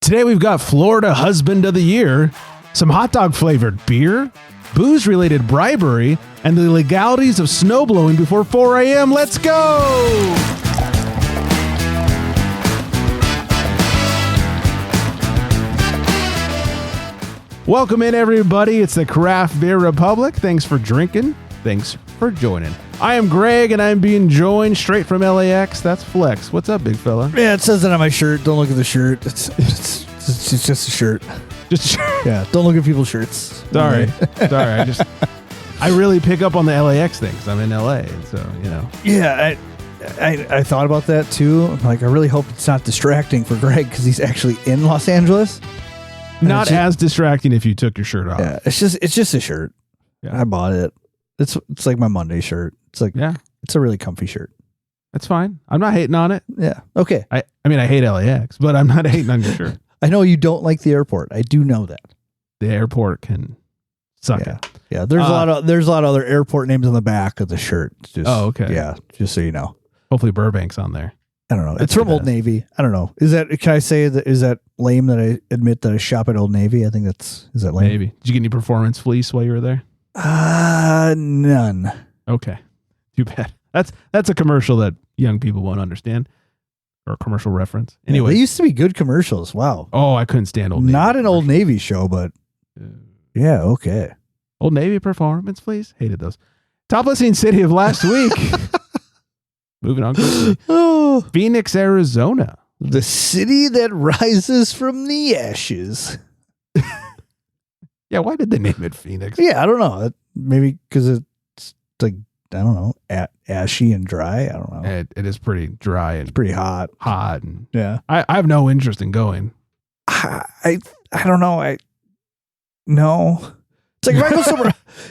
Today we've got Florida Husband of the Year, some hot dog flavored beer, booze related bribery, and the legalities of snowblowing before 4 a.m. Let's go! Welcome in, everybody. It's the Craft Beer Republic. Thanks for drinking. Thanks for joining. I am Greg, and I'm being joined straight from LAX. That's Flex. What's up, big fella? Yeah, it says that on my shirt. Don't look at the shirt. It's just a shirt. Just a shirt. Yeah, don't look at people's shirts. Sorry. I really pick up on the LAX things. I'm in LA, and so, you know. Yeah, I thought about that, too. I'm like, I really hope it's not distracting for Greg because he's actually in Los Angeles. Not as distracting if you took your shirt off. Yeah, it's just a shirt. Yeah. I bought it. It's like my Monday shirt. It's like, yeah, it's a really comfy shirt. That's fine. I'm not hating on it. Yeah. Okay. I mean, I hate LAX, but I'm not hating on your shirt. I know you don't like the airport. I do know that. The airport can suck it. Yeah. There's a lot of other airport names on the back of the shirt. Okay. Yeah. Just so you know. Hopefully Burbank's on there. I don't know. It's from Old Navy. I don't know. Can I say that? Is that lame that I admit that I shop at Old Navy? I think is that lame? Maybe. Did you get any performance fleece while you were there? None. Okay. Too bad. That's a commercial that young people won't understand, or a commercial reference. Anyway, they used to be good commercials. Wow. Oh, I couldn't stand Old Navy. Not an Old Navy show, but yeah, okay. Old Navy performance fleece. Hated those. Top listening city of last week. Moving on quickly. Oh, Phoenix, Arizona. The city that rises from the ashes. Yeah, why did they name it Phoenix? Yeah, I don't know. Maybe because it's like, I don't know, ashy and dry. I don't know. It is pretty dry and it's pretty hot. And yeah. I have no interest in going. I don't know. No. It's like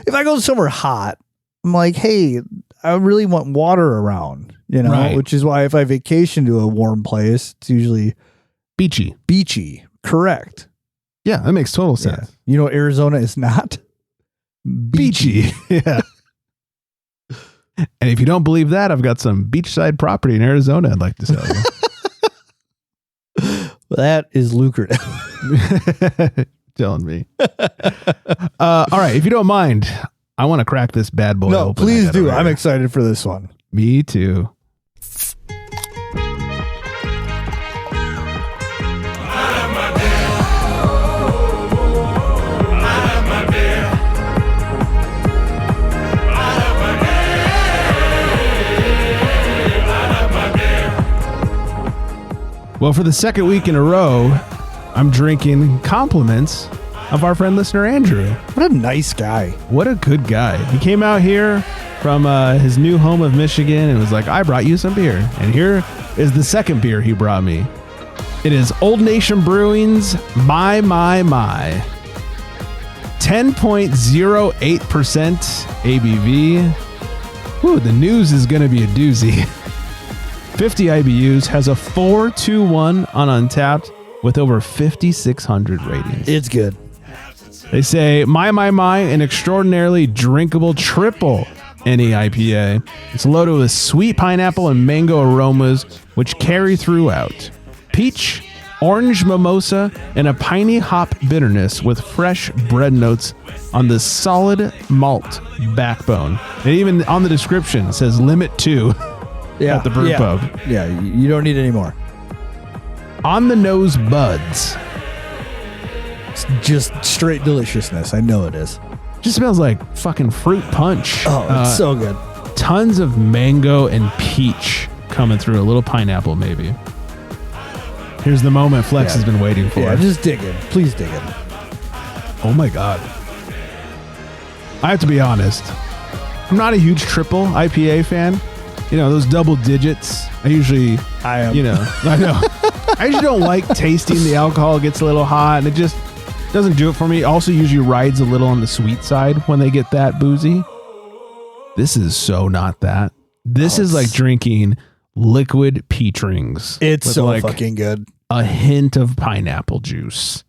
if I go somewhere hot, I'm like, hey, I really want water around, right. Which is why if I vacation to a warm place, it's usually beachy. Correct. Yeah, that makes total sense. Yeah. Arizona is not beachy. Yeah. And if you don't believe that, I've got some beachside property in Arizona I'd like to sell you. That is lucrative. Telling me. All right, if you don't mind, I want to crack this bad boy open. No, please do. I'm excited for this one. Me too. Well, for the second week in a row, I'm drinking compliments of our friend listener Andrew. What a nice guy. What a good guy. He came out here from his new home of Michigan and was like, I brought you some beer. And here is the second beer he brought me. It is Old Nation Brewing's My 10.08% ABV. Ooh, the news is going to be a doozy. 50 IBUs, has a 4.21 on Untapped with over 5,600 ratings. It's good. They say, my, an extraordinarily drinkable triple NEIPA. It's loaded with sweet pineapple and mango aromas, which carry throughout. Peach, orange mimosa, and a piney hop bitterness with fresh bread notes on the solid malt backbone. And even on the description, it says limit 2 at the brew pub. Yeah, you don't need any more. On the nose buds. It's just straight deliciousness. I know it is. Just smells like fucking fruit punch. Oh, it's so good. Tons of mango and peach coming through. A little pineapple, maybe. Here's the moment Flex has been waiting for. Yeah, just dig in. Please dig in. Oh my God. I have to be honest. I'm not a huge triple IPA fan. Those double digits. I am. I know. I usually don't like tasting the alcohol. It gets a little hot and it just doesn't do it for me. Also usually rides a little on the sweet side when they get that boozy. This is so not that. This is like drinking liquid peach rings. It's so fucking good. A hint of pineapple juice.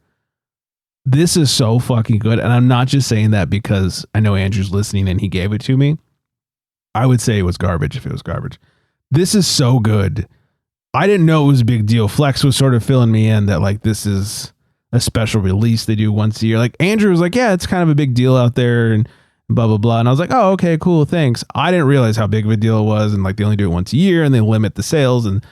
This is so fucking good. And I'm not just saying that because I know Andrew's listening and he gave it to me. I would say it was garbage if it was garbage. This is so good. I didn't know it was a big deal. Flex was sort of filling me in that like this is a special release they do once a year. Like Andrew was like, yeah, it's kind of a big deal out there and blah, blah, blah. And I was like, oh, okay, cool. Thanks. I didn't realize how big of a deal it was. And like they only do it once a year and they limit the sales. And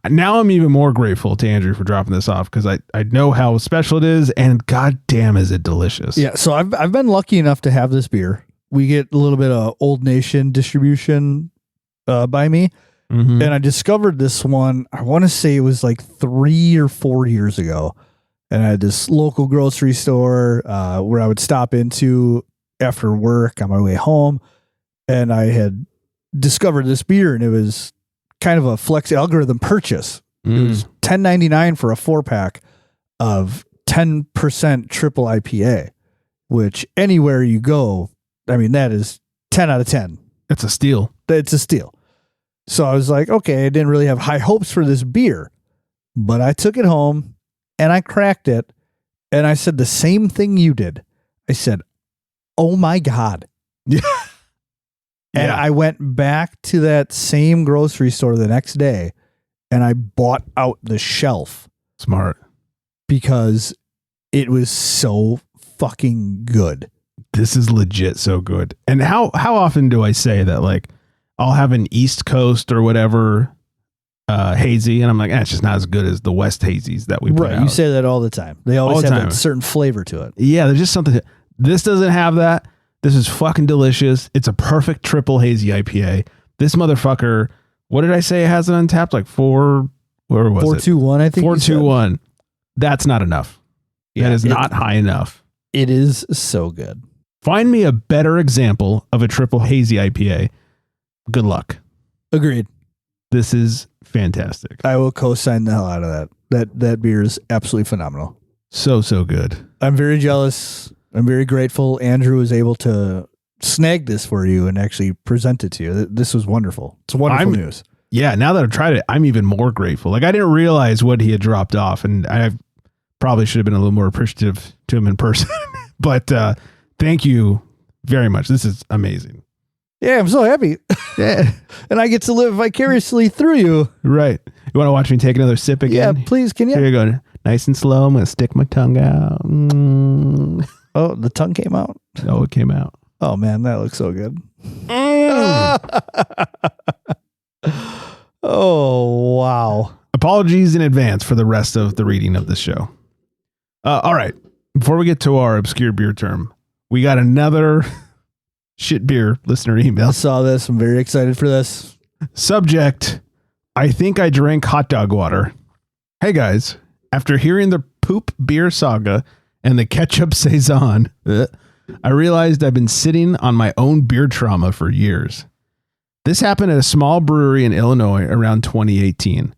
now I'm even more grateful to Andrew for dropping this off because I know how special it is and goddamn is it delicious. Yeah. So I've been lucky enough to have this beer. We get a little bit of Old Nation distribution by me. Mm-hmm. And I discovered this one, I want to say it was like 3 or 4 years ago. And I had this local grocery store where I would stop into after work on my way home. And I had discovered this beer and it was kind of a Flex algorithm purchase. It was $10.99 for a 4-pack of 10% triple IPA, which anywhere you go, I mean, that is 10 out of 10. It's a steal. It's a steal. So I was like, okay, I didn't really have high hopes for this beer, but I took it home and I cracked it and I said the same thing you did. I said, oh my God. Yeah. And I went back to that same grocery store the next day and I bought out the shelf. Smart. Because it was so fucking good. This is legit so good. And how often do I say that like I'll have an East Coast or whatever hazy and I'm like, it's just not as good as the West hazies that we put out. You say that all the time. They always have a certain flavor to it. Yeah, there's just something. This doesn't have that. This is fucking delicious. It's a perfect triple hazy IPA. This motherfucker, what did I say it has it untapped? Like 4.21, I think. 4.21. That's not enough. That is not high enough. It is so good. Find me a better example of a triple hazy IPA. Good luck. Agreed. This is fantastic. I will co-sign the hell out of that. That beer is absolutely phenomenal. So good. I'm very jealous. I'm very grateful Andrew was able to snag this for you and actually present it to you. This was wonderful. It's wonderful news. Yeah, now that I've tried it, I'm even more grateful. Like I didn't realize what he had dropped off and I probably should have been a little more appreciative to him in person. But thank you very much. This is amazing. Yeah, I'm so happy. Yeah. And I get to live vicariously through you. Right. You want to watch me take another sip again? Yeah, please. Can you? Here you go. Nice and slow. I'm going to stick my tongue out. Oh, the tongue came out? Oh, it came out. Oh, man, that looks so good. Oh, wow. Apologies in advance for the rest of the reading of this show. All right. Before we get to our obscure beer term, we got another shit beer listener email. I saw this. I'm very excited for this. Subject, I think I drank hot dog water. Hey, guys. After hearing the poop beer saga and the ketchup saison, I realized I've been sitting on my own beer trauma for years. This happened at a small brewery in Illinois around 2018.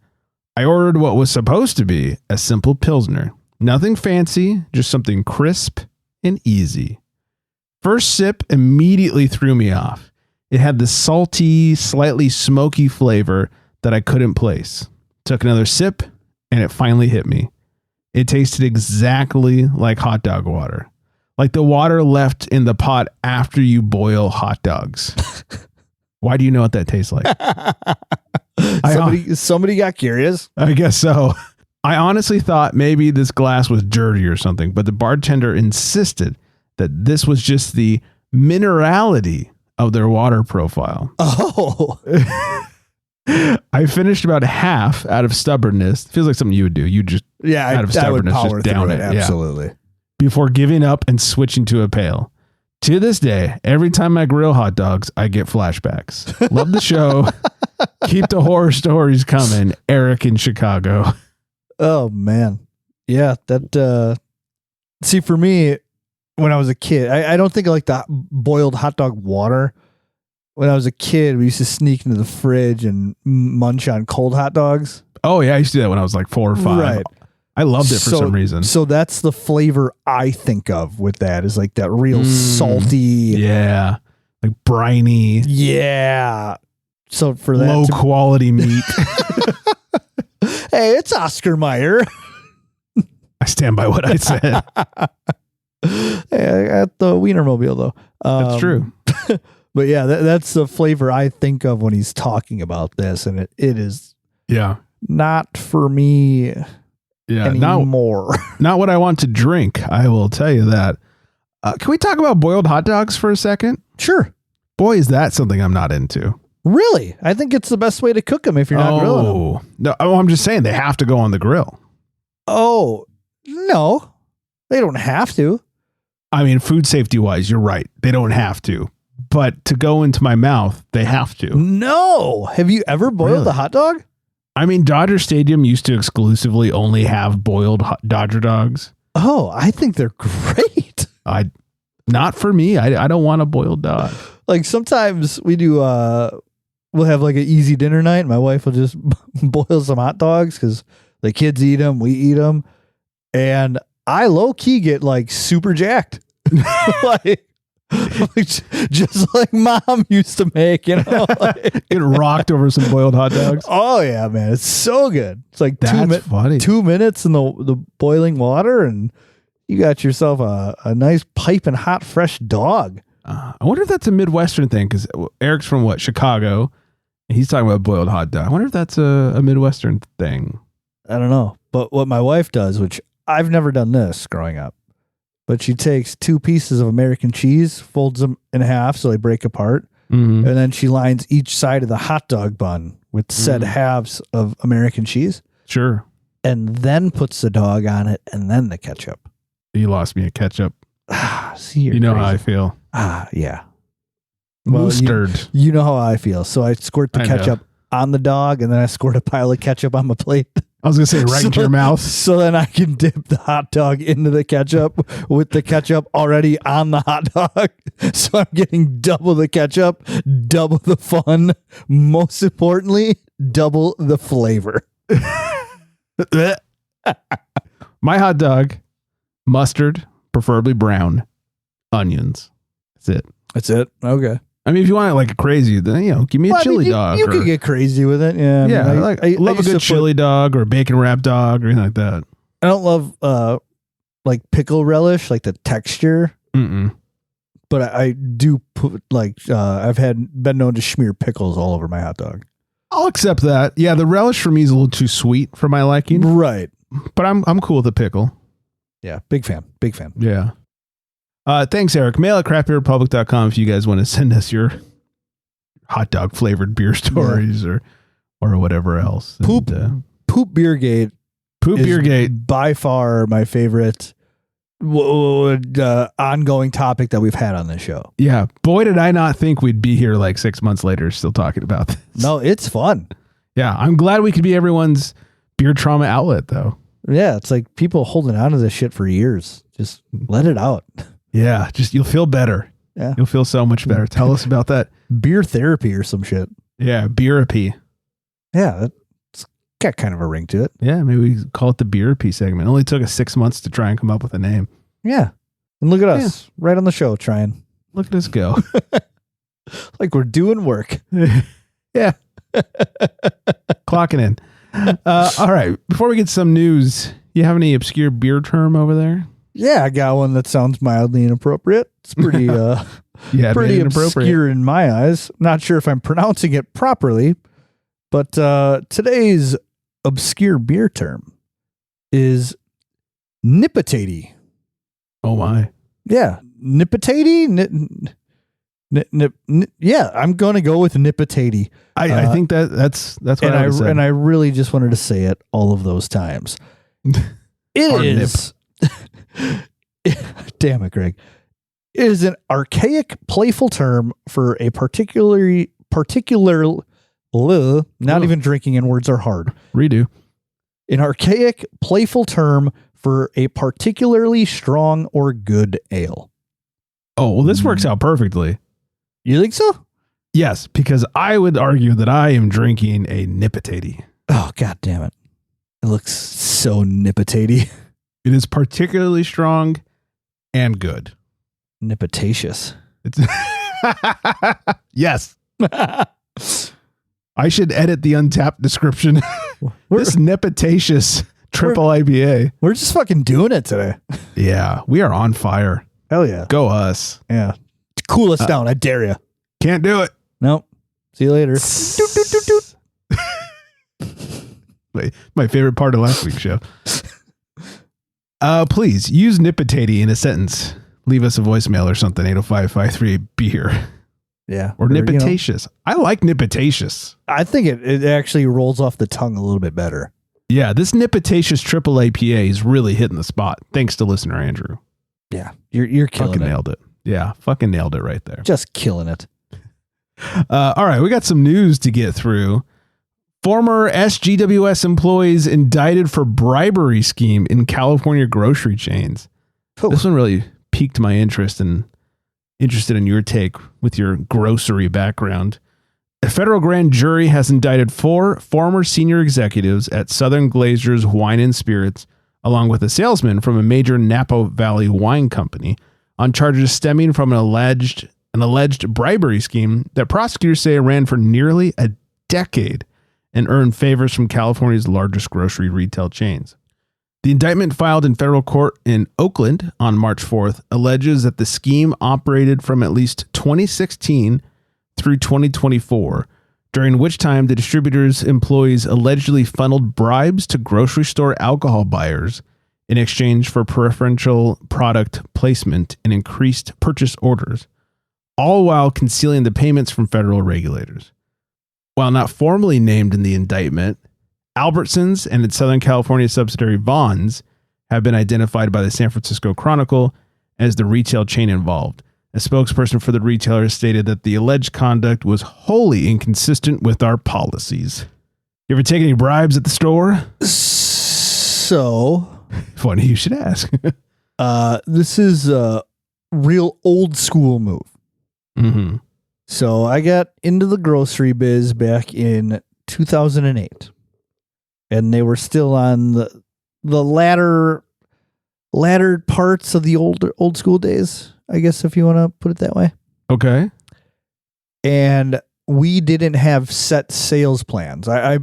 I ordered what was supposed to be a simple pilsner. Nothing fancy, just something crisp and easy. First sip immediately threw me off. It had the salty, slightly smoky flavor that I couldn't place. Took another sip and it finally hit me. It tasted exactly like hot dog water. Like the water left in the pot after you boil hot dogs. Why do you know what that tastes like? Somebody got curious. I guess so. I honestly thought maybe this glass was dirty or something, but the bartender insisted that this was just the minerality of their water profile. Oh. I finished about half out of stubbornness. Feels like something you would do. You just out of stubbornness just down it. Absolutely. Yeah. Before giving up and switching to a pail. To this day, every time I grill hot dogs, I get flashbacks. Love the show. Keep the horror stories coming. Eric in Chicago. Oh, man. Yeah. That, see, for me, when I was a kid, I don't think I like the boiled hot dog water. When I was a kid, we used to sneak into the fridge and munch on cold hot dogs. Oh, yeah. I used to do that when I was like 4 or 5. Right. I loved it for some reason. So that's the flavor I think of with that is like that real salty. Yeah. Like briny. Yeah. So for that. Low quality meat. Hey, it's Oscar Mayer. I stand by what I said. Hey, I got the Wienermobile though. That's true. But yeah, that's the flavor I think of when he's talking about this. And it is. Yeah. not for me anymore. Not what I want to drink. I will tell you that. Can we talk about boiled hot dogs for a second? Sure. Boy, is that something I'm not into. Really? I think it's the best way to cook them if you're not grilling them. No, I'm just saying they have to go on the grill. Oh, no. They don't have to. I mean, food safety wise, you're right. They don't have to. But to go into my mouth, they have to. No. Have you ever boiled a hot dog? I mean, Dodger Stadium used to exclusively only have boiled Dodger dogs. Oh, I think they're great. Not for me. I don't want a boiled dog. Like sometimes we do, we'll have like an easy dinner night. And my wife will just boil some hot dogs because the kids eat them, we eat them. And I low key get like super jacked. like just like mom used to make, you know, like, get rocked over some boiled hot dogs. Oh yeah, man. It's so good. It's like funny. 2 minutes in the boiling water and you got yourself a nice piping hot, fresh dog. I wonder if that's a Midwestern thing because Eric's from Chicago. And he's talking about boiled hot dog. I wonder if that's a Midwestern thing. I don't know. But what my wife does, which I've never done this growing up, but she takes 2 pieces of American cheese, folds them in half so they break apart, and then she lines each side of the hot dog bun with said halves of American cheese. Sure. And then puts the dog on it and then the ketchup. You lost me at ketchup. See, you know crazy. How I feel. Yeah. Well, mustard. You know how I feel. So I squirt the ketchup on the dog and then I squirt a pile of ketchup on my plate. I was going to say right into your mouth. So then I can dip the hot dog into the ketchup with the ketchup already on the hot dog. So I'm getting double the ketchup, double the fun. Most importantly, double the flavor. My hot dog, mustard, preferably brown, onions. That's it. Okay. I mean, if you want it like crazy, then, give me a chili dog. You could get crazy with it. Yeah. I love a good chili dog or bacon wrap dog or anything like that. I don't love like pickle relish, like the texture. But I do put I've been known to smear pickles all over my hot dog. I'll accept that. Yeah, the relish for me is a little too sweet for my liking. Right. But I'm cool with the pickle. Yeah, big fan. Yeah. Thanks, Eric. Mail at craftbeerrepublic.com if you guys want to send us your hot dog flavored beer stories or whatever else. Poop Beergate. Poop Beergate. By far my favorite ongoing topic that we've had on this show. Yeah. Boy, did I not think we'd be here like 6 months later still talking about this. No, it's fun. Yeah. I'm glad we could be everyone's beer trauma outlet, though. Yeah. It's like people holding on to this shit for years. Just let it out. Yeah, you'll feel better. Yeah. You'll feel so much better. Tell us about that. Beer therapy or some shit. Yeah, beerapy. Yeah, it's got kind of a ring to it. Yeah, maybe we call it the beerapy segment. It only took us 6 months to try and come up with a name. Yeah. And look at us, right on the show trying. Look at us go. Like we're doing work. Yeah. Clocking in. All right, before we get some news, you have any obscure beer term over there? Yeah, I got one that sounds mildly inappropriate. It's pretty pretty obscure in my eyes. Not sure if I'm pronouncing it properly, but today's obscure beer term is nipotati. Oh my. Yeah, nipotati. Yeah, I'm going to go with nipotati. I think that's what and I would say. And I really just wanted to say it all of those times. It is. Damn it, Greg. It is an archaic, playful term for a particular not even drinking and words are hard. Redo. An archaic, playful term for a particularly strong or good ale. Oh, well, this works out perfectly. You think so? Yes, because I would argue that I am drinking a nipotati. Oh, God damn it. It looks so nipotati. It is particularly strong and good. Nipotatious. It's yes. I should edit the Untapped description. This nipotatious triple IPA. We're just fucking doing it today. Yeah, we are on fire. Hell yeah. Go us. Yeah. Cool us down. I dare you. Can't do it. Nope. See you later. My favorite part of last week's show. Please use nipotati in a sentence. Leave us a voicemail or something. 805-538-BEER. Yeah. Or nipotatious. I like nipotatious. I think it actually rolls off the tongue a little bit better. Yeah, this nipotatious triple IPA is really hitting the spot. Thanks to listener Andrew. Yeah, you're killing fucking it. Nailed it. Yeah, fucking nailed it right there. Just killing it. All right, we got some news to get through. Former SGWS employees indicted for bribery scheme in California grocery chains. Ooh. This one really piqued my interest and interested in your take with your grocery background. A federal grand jury has indicted 4 former senior executives at Southern Glazer's Wine and Spirits, along with a salesman from a major Napa Valley wine company, on charges stemming from an alleged bribery scheme that prosecutors say ran for nearly a decade and earned favors from California's largest grocery retail chains. The indictment filed in federal court in Oakland on March 4th alleges that the scheme operated from at least 2016 through 2024, during which time the distributor's employees allegedly funneled bribes to grocery store alcohol buyers in exchange for preferential product placement and increased purchase orders, all while concealing the payments from federal regulators. While not formally named in the indictment, Albertsons and its Southern California subsidiary Vons have been identified by the San Francisco Chronicle as the retail chain involved. A spokesperson for the retailer stated that the alleged conduct was wholly inconsistent with our policies. You ever take any bribes at the store? So, funny you should ask. this is a real old school move. Mm-hmm. So I got into the grocery biz back in 2008, and they were still on the latter parts of the old school days, I guess, if you want to put it that way. Okay. And we didn't have set sales plans. I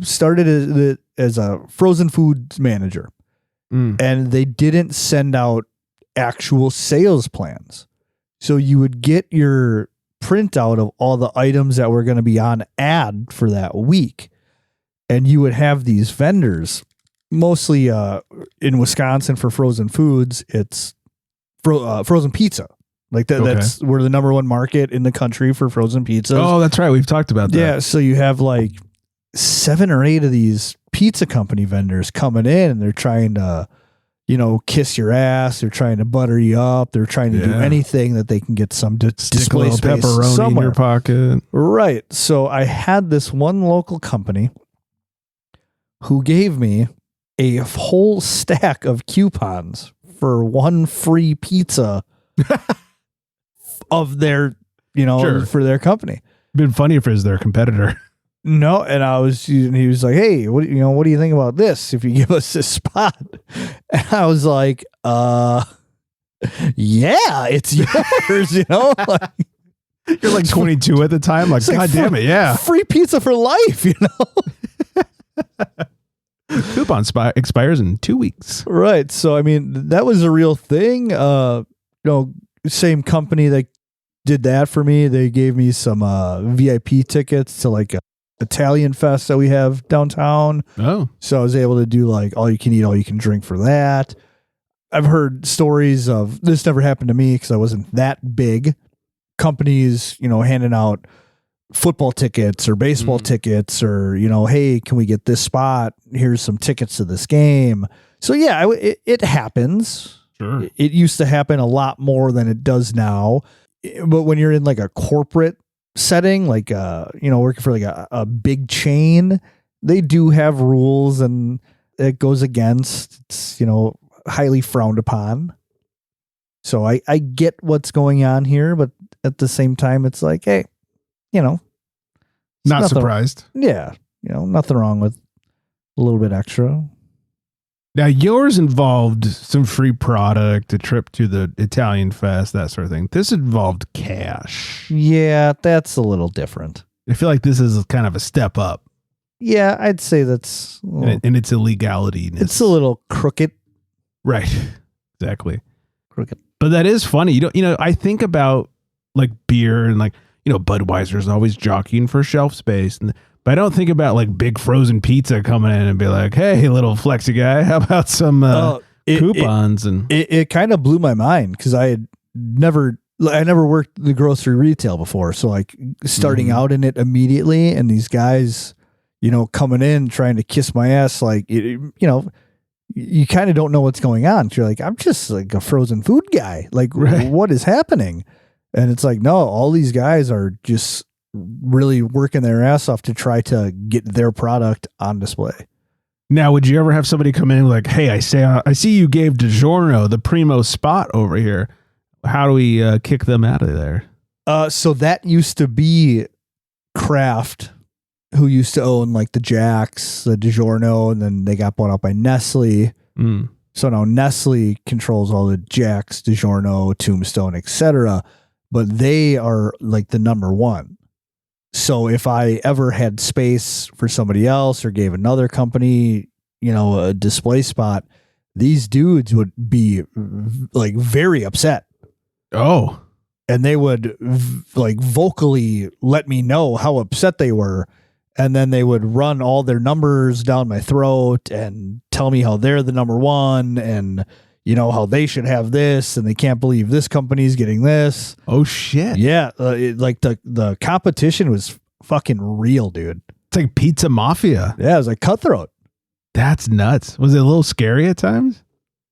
started as a frozen foods manager, and they didn't send out actual sales plans. So you would get your printout of all the items that were going to be on ad for that week. And you would have these vendors, mostly in Wisconsin for frozen foods. It's frozen pizza. Like that. Okay. That's we're the number 1 market in the country for frozen pizzas. Oh, that's right. We've talked about that. Yeah. So you have like 7 or 8 of these pizza company vendors coming in, and they're trying to, kiss your ass. They're trying to butter you up. They're trying to do anything that they can get some display space pepperoni somewhere in your pocket. Right. So I had this one local company who gave me a whole stack of coupons for 1 free pizza of their, for their company. Been funny if it was their competitor. No, and he was like, "Hey, what do you think about this? If you give us this spot?" And I was like, yeah, it's yours." You're like 22 at the time. Like, God damn it, yeah, free pizza for life. Coupon expires in 2 weeks. Right. So I mean, that was a real thing. Same company that did that for me. They gave me some VIP tickets to like a Italian fest that we have downtown. Oh, so I was able to do like all you can eat, all you can drink for that. I've heard stories of this. Never happened to me because I wasn't that big. Companies, handing out football tickets or baseball tickets, or hey, can we get this spot? Here's some tickets to this game. So yeah, it happens. Sure. It used to happen a lot more than it does now. But when you're in like a corporate setting, like working for like a big chain, they do have rules, and it goes against. It's highly frowned upon. So I get what's going on here, but at the same time, it's like, hey, not surprised. Yeah, nothing wrong with a little bit extra. Now, yours involved some free product, a trip to the Italian fest, that sort of thing. This involved cash. Yeah, that's a little different. I feel like this is kind of a step up. Yeah, I'd say that's... in its illegality. It's a little crooked. Right. Exactly. Crooked. But that is funny. I think about like beer and like, Budweiser's always jockeying for shelf space. But I don't think about like big frozen pizza coming in and be like, hey, little flexi guy, how about some coupons? It kind of blew my mind because I never worked the grocery retail before. So like starting out in it immediately, and these guys, coming in trying to kiss my ass, like, you kind of don't know what's going on. So you're like, I'm just like a frozen food guy. Like, what is happening? And it's like, no, all these guys are just really working their ass off to try to get their product on display. Now, would you ever have somebody come in like, hey, I see you gave DiGiorno the primo spot over here. How do we kick them out of there? So that used to be Kraft, who used to own like the Jack's, the DiGiorno, and then they got bought out by Nestle. So now Nestle controls all the Jack's, DiGiorno, Tombstone, etc. But they are like the number one. So if I ever had space for somebody else or gave another company, a display spot, these dudes would be like very upset. Oh. And they would like vocally let me know how upset they were. And then they would run all their numbers down my throat and tell me how they're the number one and, how they should have this and they can't believe this company's getting this. Oh, shit. Yeah. Like the competition was fucking real, dude. It's like pizza mafia. Yeah. It was like cutthroat. That's nuts. Was it a little scary at times?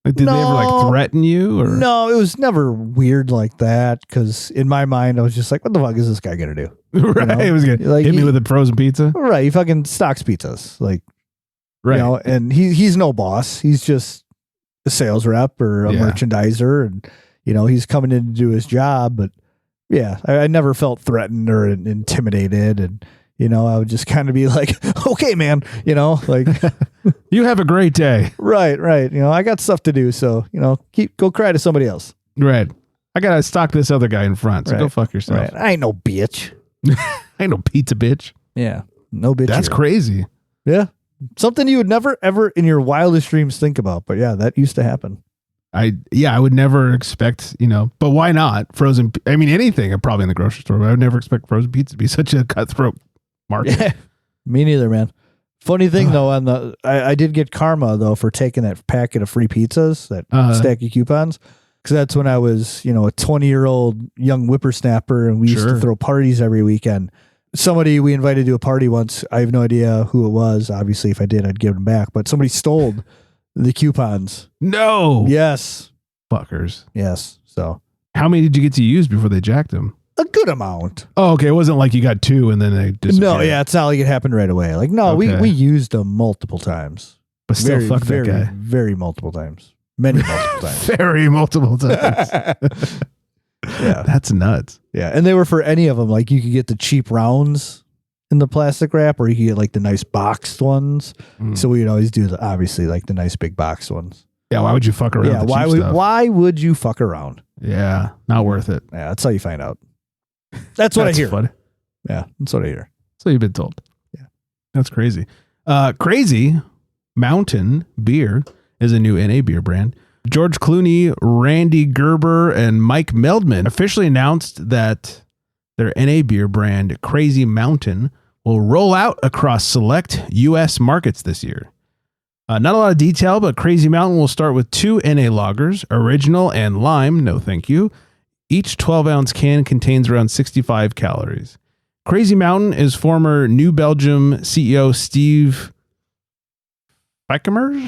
Like, did they ever like threaten you? Or? No, it was never weird like that. Because in my mind, I was just like, what the fuck is this guy going to do? Right. It was going to hit me with a frozen pizza. Right. He fucking stocks pizzas. Like, right. And he's no boss. He's just a sales rep or a merchandiser. And, he's coming in to do his job. But yeah, I never felt threatened or intimidated. And, I would just kind of be like, okay, man, like you have a great day. Right. I got stuff to do. So, go cry to somebody else. Right. I got to stock this other guy in front. So go fuck yourself. Right. I ain't no bitch. I ain't no pizza bitch. Yeah. No bitch. That's crazy. Yeah. Something you would never, ever in your wildest dreams think about. But yeah, that used to happen. I would never expect, but why not frozen? I mean, anything probably in the grocery store, but I would never expect frozen pizza to be such a cutthroat market. Yeah, me neither, man. Funny thing though, I did get karma though for taking that packet of free pizzas, that stack of coupons. Because that's when I was, a 20-year-old young whippersnapper, and we used to throw parties every weekend. Somebody we invited to a party once, I have no idea who it was. Obviously, if I did, I'd give them back. But somebody stole the coupons. No. Yes. Fuckers. Yes. So. How many did you get to use before they jacked them? A good amount. Oh, okay. It wasn't like you got two and then they disappeared. No, yeah. It's not like it happened right away. Like, no, we used them multiple times. But still, fuck that guy. Very multiple times. Many multiple times. Very multiple times. Yeah. That's nuts. Yeah. And they were for any of them. Like, you could get the cheap rounds in the plastic wrap, or you could get like the nice boxed ones. So we would always do obviously like the nice big boxed ones. Yeah. Why would you fuck around? Yeah. Why would you fuck around? Yeah. Not worth it. Yeah. That's how you find out. That's what I hear. Funny. Yeah. That's what I hear. So you've been told. Yeah. That's crazy. Crazy Mountain Beer is a new NA beer brand. George Clooney, Randy Gerber, and Mike Meldman officially announced that their NA beer brand, Crazy Mountain, will roll out across select U.S. markets this year. Not a lot of detail, but Crazy Mountain will start with 2 NA lagers, original and lime, no thank you. Each 12-ounce can contains around 65 calories. Crazy Mountain is former New Belgium CEO Steve Beckemer.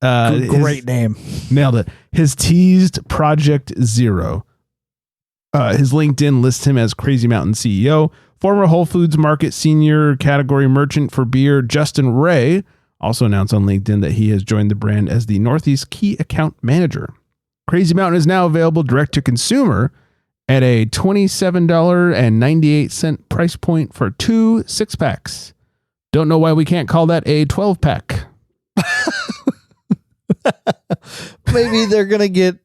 Great name. Nailed it. His teased Project Zero. His LinkedIn lists him as Crazy Mountain CEO. Former Whole Foods Market senior category merchant for beer Justin Ray also announced on LinkedIn that he has joined the brand as the Northeast Key Account Manager. Crazy Mountain is now available direct to consumer at a $27.98 price point for 2 6-packs. Don't know why we can't call that a 12-pack. Maybe they're going to get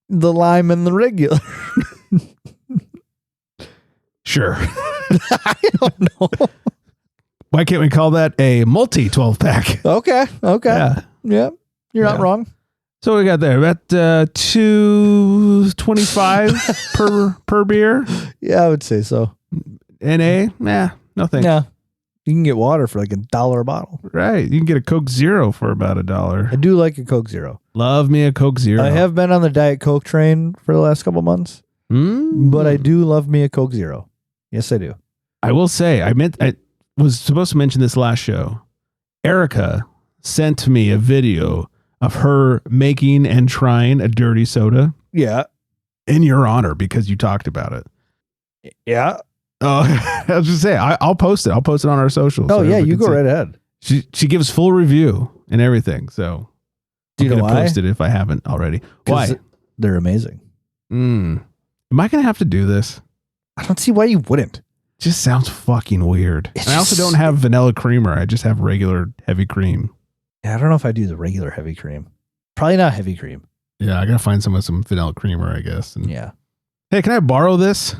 the lime and the regular. Sure. I don't know. Why can't we call that a multi 12-pack? Okay. Yeah. You're not wrong. So we got there about $2.25 per beer. Yeah, I would say so. NA, nah, no thanks. Yeah, you can get water for like $1 a bottle. Right, you can get a Coke Zero for about $1. I do like a Coke Zero. Love me a Coke Zero. I have been on the Diet Coke train for the last couple months, but I do love me a Coke Zero. Yes, I do. I will say, I was supposed to mention this last show. Erica sent me a video of her making and trying a dirty soda. Yeah. In your honor, because you talked about it. Yeah. Oh, I was just saying, I'll post it. I'll post it on our socials. Oh, so yeah, you go right ahead. She gives full review and everything. So do you know why? Post it if I haven't already. Why? They're amazing. Am I going to have to do this? I don't see why you wouldn't. Just sounds fucking weird. I also don't have vanilla creamer. I just have regular heavy cream. Yeah, I don't know if I do the regular heavy cream. Probably not heavy cream. Yeah, I got to find some vanilla creamer, I guess. And, yeah. Hey, can I borrow this?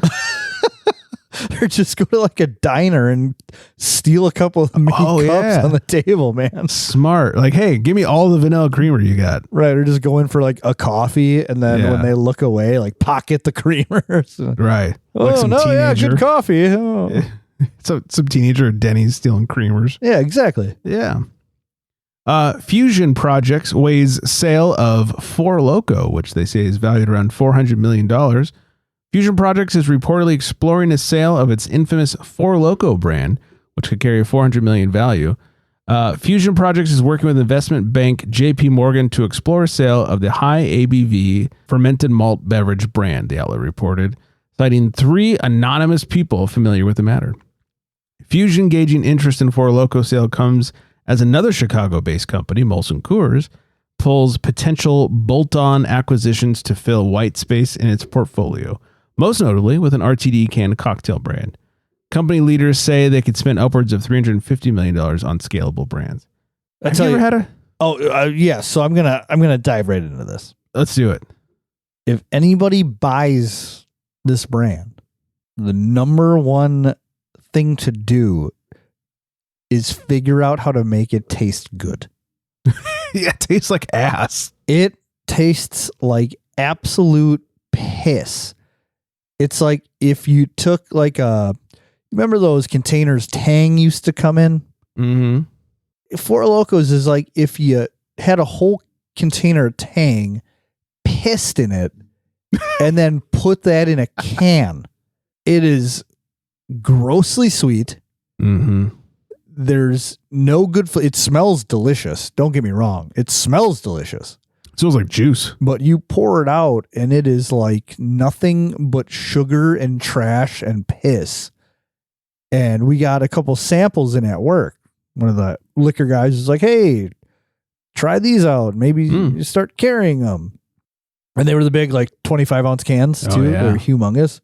Or just go to like a diner and steal a couple of mini cups on the table, man. Smart. Like, hey, give me all the vanilla creamer you got. Right. Or just go in for like a coffee and then when they look away, like pocket the creamers. Right. Oh, like some teenager. Yeah, good coffee. Oh. So some teenager at Denny's stealing creamers. Yeah, exactly. Yeah. Fusion Projects weighs sale of Four Loko, which they say is valued around $400 million. Fusion Projects is reportedly exploring a sale of its infamous Four Loko brand, which could carry a $400 million value. Fusion Projects is working with investment bank JP Morgan to explore a sale of the high ABV fermented malt beverage brand, the outlet reported, citing 3 anonymous people familiar with the matter. Fusion gauging interest in Four Loko sale comes as another Chicago-based company, Molson Coors, pulls potential bolt-on acquisitions to fill white space in its portfolio, most notably with an RTD canned cocktail brand. Company leaders say they could spend upwards of $350 million on scalable brands. Have you ever had a? Oh, yeah. So I'm gonna dive right into this. Let's do it. If anybody buys this brand, the number one thing to do is figure out how to make it taste good. Yeah, it tastes like ass. It tastes like absolute piss. It's like if you took like remember those containers Tang used to come in? Mm-hmm. Four Lokos is like if you had a whole container of Tang, pissed in it, and then put that in a can. It is grossly sweet. Mm-hmm. There's no good. It smells delicious. Don't get me wrong. It smells delicious. It smells like juice. But you pour it out and it is like nothing but sugar and trash and piss. And we got a couple samples in at work. One of the liquor guys was like, hey, try these out. Maybe you start carrying them. And they were the big like 25-ounce cans too. Oh, yeah. They're humongous.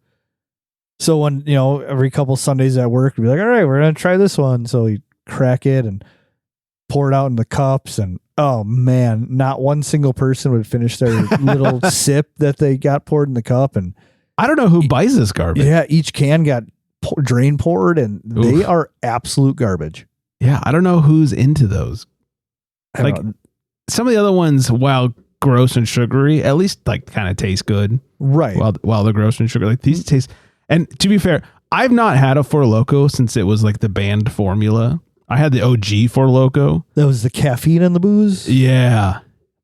So when, every couple Sundays at work, we'd be like, all right, we're going to try this one. So we crack it and pour it out in the cups. And oh man, not one single person would finish their little sip that they got poured in the cup. And I don't know who buys this garbage. Yeah. Each can got drain poured and they are absolute garbage. Yeah. I don't know who's into those. Like some of the other ones, while gross and sugary, at least like kind of taste good. Right. While they're gross and sugary, like these taste. And to be fair, I've not had a Four Loko since it was like the banned formula. I had the OG Four Loko. That was the caffeine in the booze? Yeah.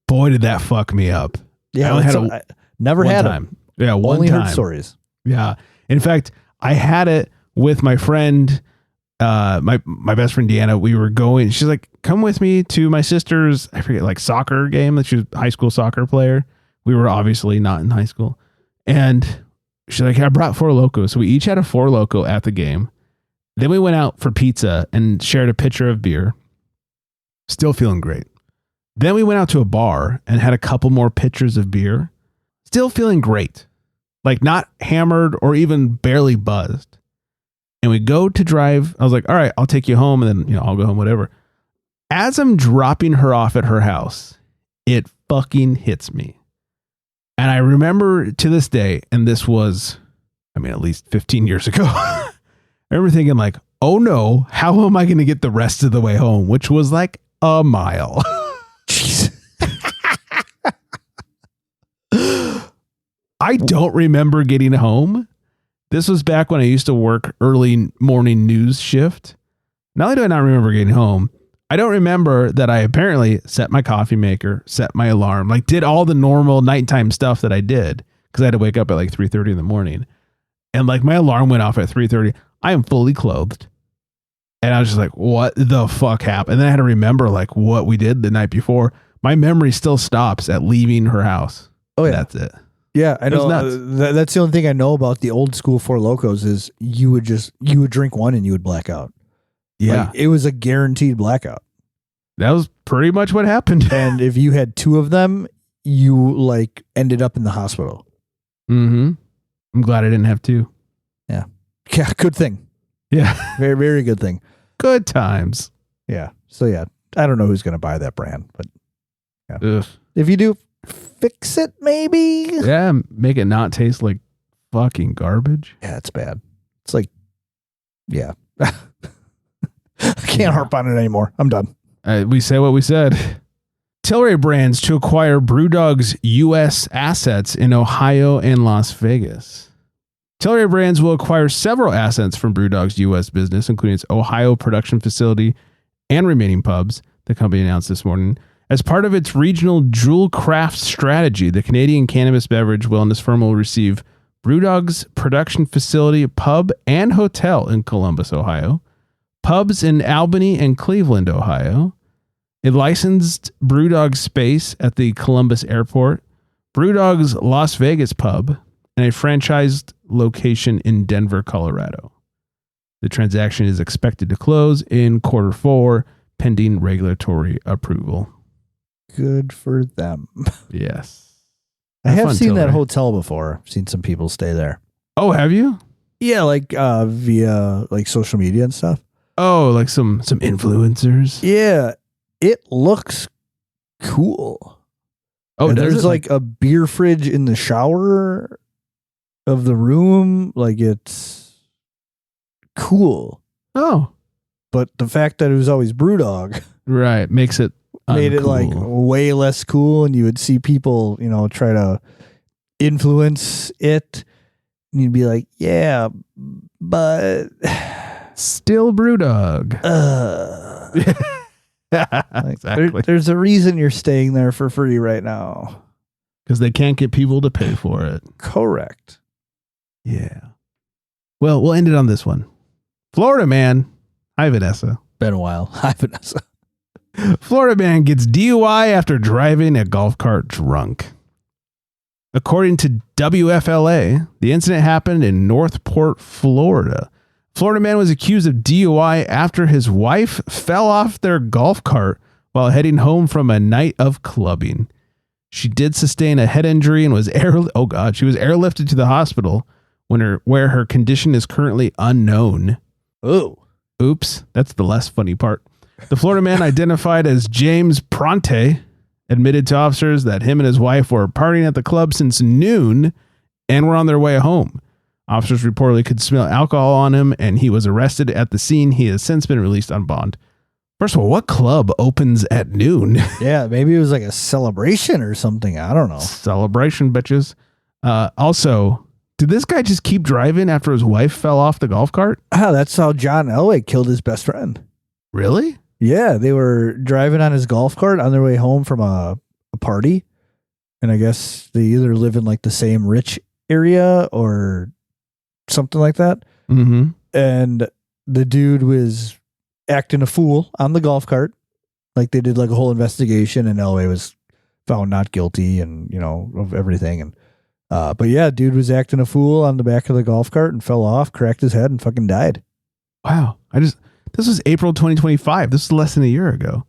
Boy, did that fuck me up. Yeah. I only had never had them. Yeah, one only time. Heard stories. Yeah. In fact, I had it with my friend, my best friend Deanna. We were going, she's like, come with me to my sister's, I forget, like soccer game. She was a high school soccer player. We were obviously not in high school. And she's like, I brought Four Loko. So we each had a Four Loko at the game. Then we went out for pizza and shared a pitcher of beer. Still feeling great. Then we went out to a bar and had a couple more pitchers of beer. Still feeling great. Like not hammered or even barely buzzed. And we go to drive. I was like, all right, I'll take you home and then, I'll go home, whatever. As I'm dropping her off at her house, it fucking hits me. And I remember to this day, and this was, at least 15 years ago, I remember thinking like, oh no, how am I going to get the rest of the way home? Which was like a mile. Jeez. I don't remember getting home. This was back when I used to work early morning news shift. Not only do I not remember getting home, I don't remember that I apparently set my coffee maker, set my alarm, like did all the normal nighttime stuff that I did because I had to wake up at like 3:30 in the morning. And like my alarm went off at 3:30. I am fully clothed. And I was just like, what the fuck happened? And then I had to remember like what we did the night before. My memory still stops at leaving her house. Oh, yeah. That's it. Yeah, I know. That's the only thing I know about the old school Four Lokos is you would drink one and you would black out. Yeah. Like, it was a guaranteed blackout. That was pretty much what happened. And if you had two of them, you like ended up in the hospital. Mm-hmm. I'm glad I didn't have two. Yeah. Yeah. Good thing. Yeah. Very, very good thing. Good times. Yeah. So yeah, I don't know who's going to buy that brand, but yeah. Ugh. If you do, fix it maybe. Yeah. Make it not taste like fucking garbage. Yeah, it's bad. It's like, yeah. I can't harp on it anymore. I'm done. We say what we said. Tilray Brands to acquire BrewDog's U.S. assets in Ohio and Las Vegas. Tilray Brands will acquire several assets from BrewDog's U.S. business, including its Ohio production facility and remaining pubs, the company announced this morning. As part of its regional jewel craft strategy, the Canadian cannabis beverage wellness firm will receive BrewDog's production facility, pub, and hotel in Columbus, Ohio, pubs in Albany and Cleveland, Ohio, a licensed BrewDog space at the Columbus airport, BrewDog's Las Vegas pub, and a franchised location in Denver, Colorado. The transaction is expected to close in Q4, pending regulatory approval. Good for them. Yes. I have seen that hotel before. I've seen some people stay there. Oh, have you? Yeah, like via like social media and stuff. Oh, like some influencers. Yeah, it looks cool. Oh, and there's like a beer fridge in the shower of the room. Like it's cool. Oh, but the fact that it was always BrewDog, right, makes it made it like way less cool. And you would see people, you know, try to influence it, and you'd be like, yeah, but still BrewDog. Exactly. There's a reason you're staying there for free right now. Because they can't get people to pay for it. Correct. Yeah. Well, we'll end it on this one. Florida man. Hi, Vanessa. Been a while. Hi, Vanessa. Florida man gets DUI after driving a golf cart drunk. According to WFLA, the incident happened in Northport, Florida. Florida man was accused of DUI after his wife fell off their golf cart while heading home from a night of clubbing. She did sustain a head injury and was airlifted to the hospital where her condition is currently unknown. Oh. Oops, that's the less funny part. The Florida man, identified as James Pronte, admitted to officers that him and his wife were partying at the club since noon and were on their way home. Officers reportedly could smell alcohol on him, and he was arrested at the scene. He has since been released on bond. First of all, what club opens at noon? Yeah, maybe it was like a celebration or something. I don't know. Celebration, bitches. Also, did this guy just keep driving after his wife fell off the golf cart? Oh, that's how John Elway killed his best friend. Really? Yeah, they were driving on his golf cart on their way home from a party. And I guess they either live in like the same rich area or something like that. Mm-hmm. And the dude was acting a fool on the golf cart. Like they did like a whole investigation, and Elway was found not guilty and, you know, of everything. And but yeah, dude was acting a fool on the back of the golf cart and fell off, cracked his head, and fucking died. Wow. This was April 2025. This is less than a year ago.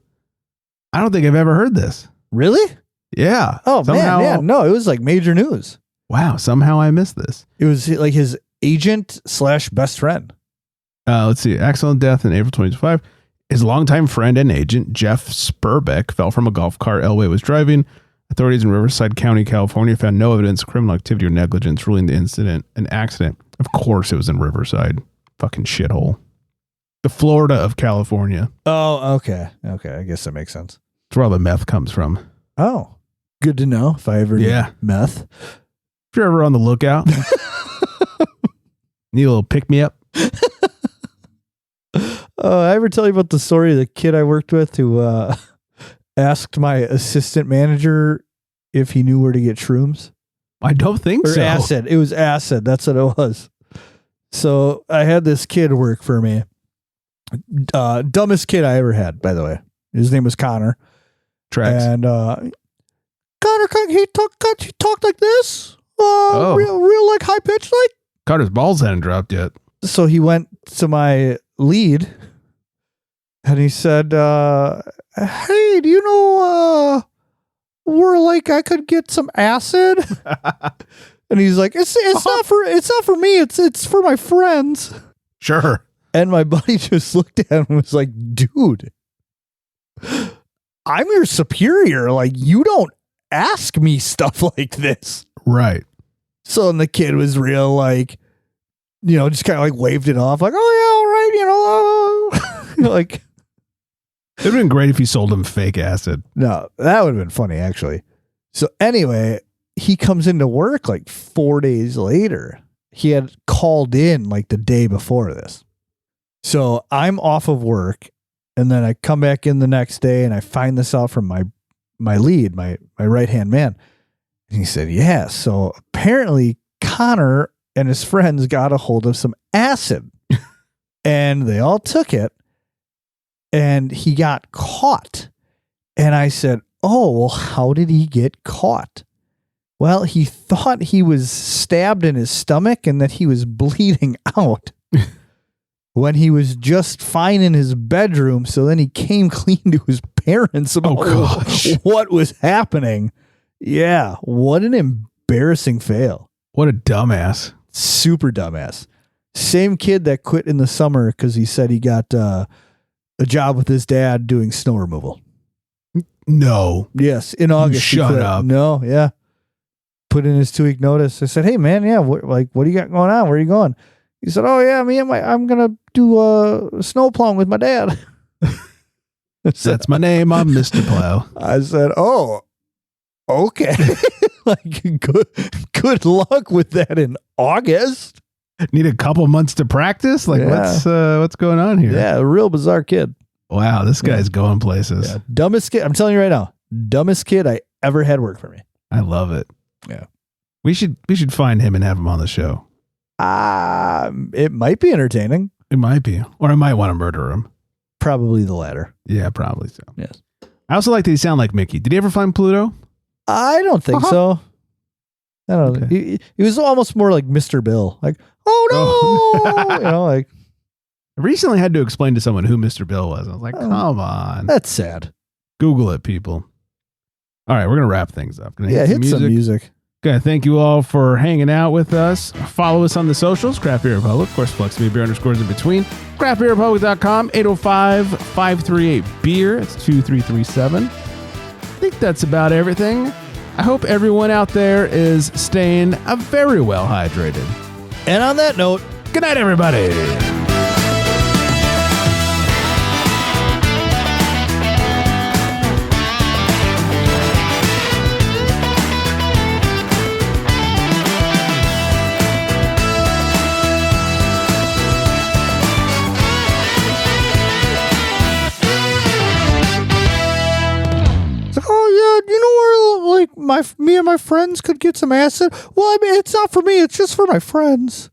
I don't think I've ever heard this. Really? Yeah. Oh, somehow, man. Yeah. No, it was like major news. Wow. Somehow I missed this. It was like his agent / best friend. Let's see. Accident death in April 2025. His longtime friend and agent, Jeff Spurbeck, fell from a golf cart Elway was driving. Authorities in Riverside County, California, found no evidence of criminal activity or negligence, ruling the incident an accident. Of course it was in Riverside. Fucking shithole. The Florida of California. Oh, okay. Okay. I guess that makes sense. That's where all the meth comes from. Oh, good to know if I ever need meth. If you're ever on the lookout, need a little pick me up. I ever tell you about the story of the kid I worked with who asked my assistant manager if he knew where to get shrooms? I don't think Or so. acid. It was acid. That's what it was. So I had this kid work for me. Dumbest kid I ever had, by the way. His name was Connor. Tracks. And Connor, he talked like this. Real like high pitched like. Carter's balls hadn't dropped yet. So he went to my lead and he said, hey, do you know where like I could get some acid? And he's like, it's not for me, it's for my friends. Sure. And my buddy just looked at him and was like, dude, I'm your superior. Like, you don't ask me stuff like this. Right. So and the kid was real like, you know, just kind of like waved it off like, oh yeah, all right, you know, like. It would have been great if you sold him fake acid. No, that would have been funny actually. So anyway, he comes into work like 4 days later. He had called in like the day before this. So I'm off of work and then I come back in the next day and I find this out from my lead, my right-hand man. And he said, yeah, so apparently Connor and his friends got a hold of some acid and they all took it and he got caught. And I said, oh, well, how did he get caught? Well, he thought he was stabbed in his stomach and that he was bleeding out when he was just fine in his bedroom. So then he came clean to his parents about what was happening. Yeah, what an embarrassing fail. What a dumbass. Super dumbass. Same kid that quit in the summer because he said he got a job with his dad doing snow removal. No. Yes, in August. Shut up. No, yeah. Put in his 2-week notice. I said, hey, man, yeah, what do you got going on? Where are you going? He said, oh, yeah, I'm going to do snow plowing with my dad. That's my name. I'm Mr. Plow. I said, oh, okay. Like, good luck with that in August. Need a couple months to practice? Like, what's going on here? Yeah, a real bizarre kid. Wow, this guy's going places. Yeah, dumbest kid. I'm telling you right now, dumbest kid I ever had work for me. I love it. Yeah. We should find him and have him on the show. It might be entertaining. It might be. Or I might want to murder him. Probably the latter. Yeah, probably so. Yes. I also like that he sound like Mickey. Did he ever find Pluto? I don't think so. I don't know. Okay. He was almost more like Mr. Bill. Like, oh no. You know, like. I recently had to explain to someone who Mr. Bill was. I was like, come on. That's sad. Google it, people. All right, we're going to wrap things up. Hit some music. Okay, thank you all for hanging out with us. Follow us on the socials, Craft Beer Republic. Of course, Flex Me Beer _ in between. CraftBeerRepublic.com, 805-538-BEER. It's 2337. I think that's about everything. I hope everyone out there is staying very well hydrated. And on that note, good night, everybody. me and my friends could get some acid. Well, I mean, it's not for me. It's just for my friends.